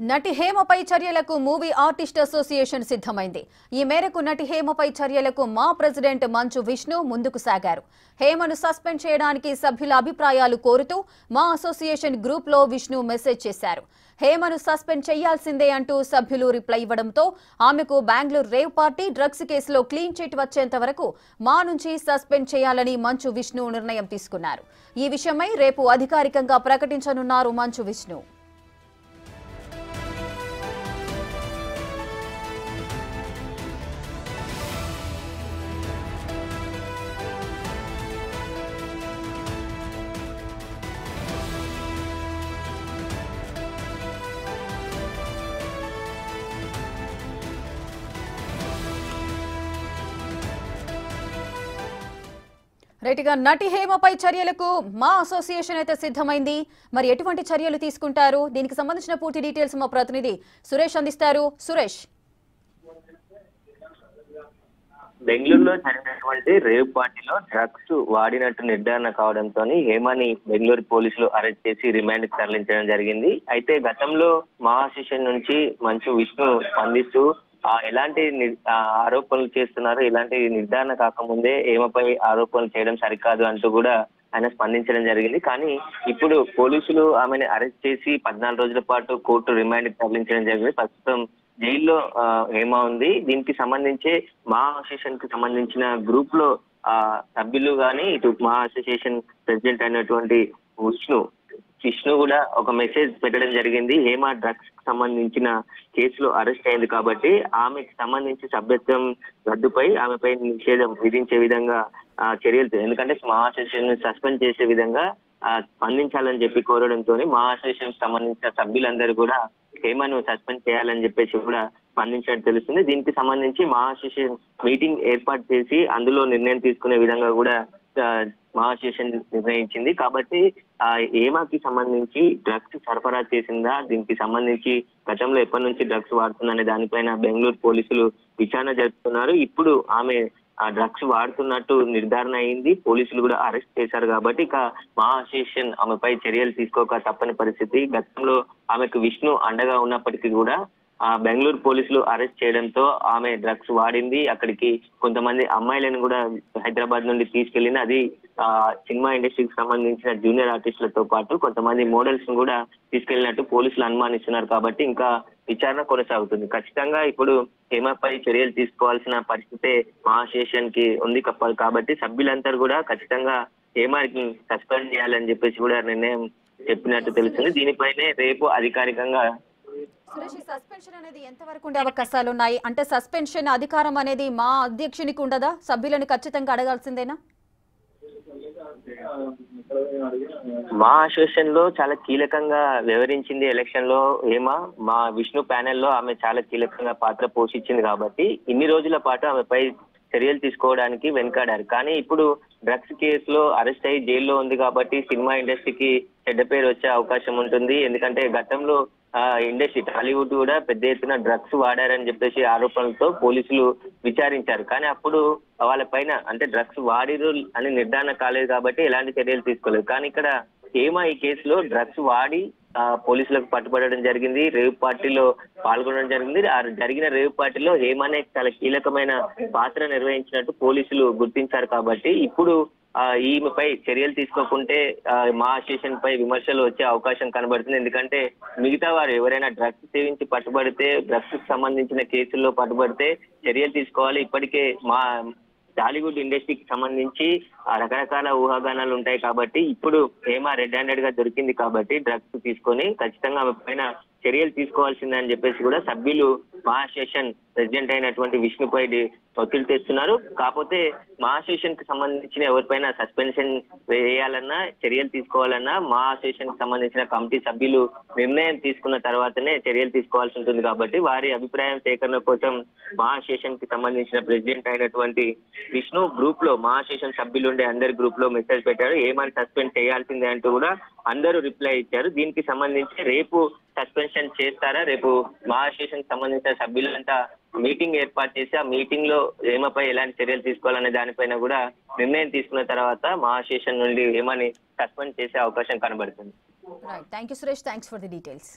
నటి హేమపై చర్యలకు movie artist association సిద్ధమైంది. ఈ మేరకు నటి హేమపై చర్యలకు మా ప్రెసిడెంట్ మంచు విష్ణు ముందుకు సాగారు. హేమను సస్పెండ్ చేయడానికి సభ్యుల అభిప్రాయాలు కోరుతూ మా అసోసియేషన్ గ్రూప్ లో విష్ణు మెసేజ్ చేశారు. హేమను సస్పెండ్ చేయాల్సిందే అంటూ సభ్యులు రిప్లై ఇవ్వడంతో ఆమెకు బెంగళూరు రేవ్ పార్టీ డ్రగ్స్ కేసులో క్లీన్ చిట్ వచ్చేంత వరకు మా నుంచి సస్పెండ్ చేయాలని మంచు విష్ణు నిర్ణయం తీసుకున్నారు. ఈ విషయమై రేపు అధికారికంగా ప్రకటించనున్నారు మంచు విష్ణు. రైట్గా నటి హేమపై చర్యలకు మా అసోసియేషన్ అయితే సిద్ధమైంది. మరి ఎటువంటి చర్యలు తీసుకుంటారు, దీనికి సంబంధించిన పూర్తి డీటెయిల్స్ మా ప్రతినిధి సురేష్ అందిస్తారు. సురేష్, బెంగళూరులో జరిగినటువంటి రేవ్ పార్టీలో డ్రగ్స్ వాడినట్టు నిర్ధారణ కావడంతో హేమని బెంగళూరు పోలీసులు అరెస్ట్ చేసి రిమాండ్ కి తరలించడం జరిగింది. అయితే గతంలో మా అసోసియేషన్ నుంచి మంచు విష్ణు స్పందిస్తూ ఎలాంటి ఆరోపణలు చేస్తున్నారు, ఇలాంటి నిర్ధారణ కాకముందే హేమపై ఆరోపణలు చేయడం సరికాదు అంటూ కూడా ఆయన స్పందించడం జరిగింది. కానీ ఇప్పుడు పోలీసులు ఆమెను అరెస్ట్ చేసి 14 రోజుల పాటు కోర్టు రిమాండ్ కి తరలించడం జరిగింది. ప్రస్తుతం జైల్లో హేమ ఉంది. దీనికి సంబంధించి మా అసోసియేషన్ కి సంబంధించిన గ్రూప్ లో సభ్యులు గాని ఇటు మా అసోసియేషన్ ప్రెసిడెంట్ అయినటువంటి విష్ణు కూడా ఒక మెసేజ్ పెట్టడం జరిగింది. హేమ డ్రగ్స్ కి సంబంధించిన కేసులో అరెస్ట్ అయింది కాబట్టి ఆమెకి సంబంధించి సభ్యత్వం రద్దుపై ఆమెపై నిషేధం విధించే విధంగా చర్యలు, ఎందుకంటే మా అసోసియేషన్ సస్పెండ్ చేసే విధంగా స్పందించాలని చెప్పి కోరడంతో మా అసోసియేషన్ సంబంధించిన సభ్యులందరూ కూడా హేమను సస్పెండ్ చేయాలని చెప్పేసి కూడా స్పందించినట్టు తెలుస్తుంది. దీనికి సంబంధించి మా అసోసియేషన్ మీటింగ్ ఏర్పాటు చేసి అందులో నిర్ణయం తీసుకునే విధంగా కూడా మా అసోసియేషన్ నిర్ణయించింది. కాబట్టి హేమకి సంబంధించి డ్రగ్స్ సరఫరా చేసిందా, దీనికి సంబంధించి గతంలో ఎప్పటి నుంచి డ్రగ్స్ వాడుతుందనే దానిపైన బెంగళూరు పోలీసులు విచారణ జరుపుతున్నారు. ఇప్పుడు ఆమె డ్రగ్స్ వాడుతున్నట్టు నిర్ధారణ అయింది. పోలీసులు కూడా అరెస్ట్ చేశారు. కాబట్టి ఇక మా అసోసియేషన్ ఆమెపై చర్యలు తీసుకోక తప్పని పరిస్థితి. గతంలో ఆమెకు విష్ణు అండగా ఉన్నప్పటికీ కూడా బెంగళూరు పోలీసులు అరెస్ట్ చేయడంతో ఆమె డ్రగ్స్ వాడింది. అక్కడికి కొంతమంది అమ్మాయిలను కూడా హైదరాబాద్ నుండి తీసుకెళ్లింది. అది సినిమా ఇండస్ట్రీకి సంబంధించిన జూనియర్ ఆర్టిస్టులతో పాటు కొంతమంది మోడల్స్ ను కూడా తీసుకెళ్లినట్టు పోలీసులు అనుమానిస్తున్నారు. కాబట్టి ఇంకా విచారణ కొనసాగుతుంది. ఖచ్చితంగా ఇప్పుడు హేమపై చర్యలు తీసుకోవాల్సిన పరిస్థితే మా అసోసియేషన్ కి ఉంది. కాబట్టి సభ్యులందరూ కూడా ఖచ్చితంగా హేమకి సస్పెండ్ చేయాలని చెప్పేసి కూడా నిర్ణయం చెప్పినట్టు తెలుస్తుంది. దీనిపైనే రేపు అధికారికంగా సురేష్, ఈ సస్పెన్షన్ అనేది ఎంతవరకు ఉండే అవకాశాలు ఉన్నాయి? అంటే సస్పెన్షన్ అధికారం అనేది మా అధ్యక్షునికి ఉండదా? సభ్యులను ఖచ్చితంగా అడగాల్సిందేనా? మా అసోసియేషన్ లో చాలా కీలకంగా వ్యవహరించింది ఎలక్షన్ లో హేమ. మా విష్ణు ప్యానెల్ లో ఆమె చాలా కీలకంగా పాత్ర పోషించింది. కాబట్టి ఇన్ని రోజుల పాటు ఆమెపై చర్యలు తీసుకోవడానికి వెనుకాడారు. కానీ ఇప్పుడు డ్రగ్స్ కేసులో అరెస్ట్ అయ్యి జైల్లో ఉంది కాబట్టి సినిమా ఇండస్ట్రీకి చెడ్డ పేరు వచ్చే అవకాశం ఉంటుంది. ఎందుకంటే గతంలో ఇండస్ట్రీ టాలీవుడ్ కూడా పెద్ద ఎత్తున డ్రగ్స్ వాడారని చెప్పేసి ఆరోపణలతో పోలీసులు విచారించారు. కానీ అప్పుడు వాళ్ళ పైన అంటే డ్రగ్స్ వాడిరు అని నిర్ధారణ కాలేదు కాబట్టి ఎలాంటి చర్యలు తీసుకోలేదు. కానీ ఇక్కడ హేమ ఈ కేసులో డ్రగ్స్ వాడి పోలీసులకు పట్టుబడడం జరిగింది. రేవ్ పార్టీలో పాల్గొనడం జరిగింది. జరిగిన రేవ్ పార్టీలో హేమనే చాలా కీలకమైన పాత్ర నిర్వహించినట్టు పోలీసులు గుర్తించారు. కాబట్టి ఇప్పుడు ఈమెపై చర్యలు తీసుకోకుంటే మా అసోసియేషన్ పై విమర్శలు వచ్చే అవకాశం కనబడుతుంది. ఎందుకంటే మిగతా వారు ఎవరైనా డ్రగ్స్ సేవించి పట్టుబడితే, డ్రగ్స్ కి సంబంధించిన కేసుల్లో పట్టుబడితే చర్యలు తీసుకోవాలి. ఇప్పటికే మా టాలీవుడ్ ఇండస్ట్రీకి సంబంధించి రకరకాల ఊహాగానాలు ఉంటాయి. కాబట్టి ఇప్పుడు హేమ రెడ్ హ్యాండెడ్ గా దొరికింది కాబట్టి డ్రగ్స్ తీసుకొని ఖచ్చితంగా ఆమె పైన చర్యలు తీసుకోవాల్సిందని చెప్పేసి కూడా సభ్యులు మా అసోసియేషన్ ప్రెసిడెంట్ అయినటువంటి విష్ణుపై ఒత్తిడి తెస్తున్నారు. కాకపోతే మా అసోసియేషన్ కి సంబంధించిన ఎవరిపైన సస్పెన్షన్ వేయాలన్నా, చర్యలు తీసుకోవాలన్నా మా అసోసియేషన్ కి సంబంధించిన కమిటీ సభ్యులు నిర్ణయం తీసుకున్న తర్వాతనే చర్యలు తీసుకోవాల్సి ఉంటుంది. కాబట్టి వారి అభిప్రాయం సేకరణ కోసం మా అసోసియేషన్ కి సంబంధించిన ప్రెసిడెంట్ అయినటువంటి విష్ణు గ్రూప్ లో మా అసోసియేషన్ సభ్యులు ఉండే అందరి గ్రూప్ లో మెసేజ్ పెట్టారు. ఏమని సస్పెండ్ చేయాల్సిందే అంటూ కూడా అందరూ రిప్లై ఇచ్చారు. దీనికి సంబంధించి రేపు సస్పెన్షన్ చేస్తారా, రేపు మా అసోసియేషన్ సంబంధించిన సభ్యులంతా మీటింగ్ ఏర్పాటు చేసి ఆ మీటింగ్ లో హేమపై ఎలాంటి చర్యలు తీసుకోవాలనే దానిపైన కూడా నిర్ణయం తీసుకున్న తర్వాత మా అసోసియేషన్ నుండి హేమని సస్పెండ్ చేసే అవకాశం కనబడుతుంది. Right, thank you Suresh, thanks for the details.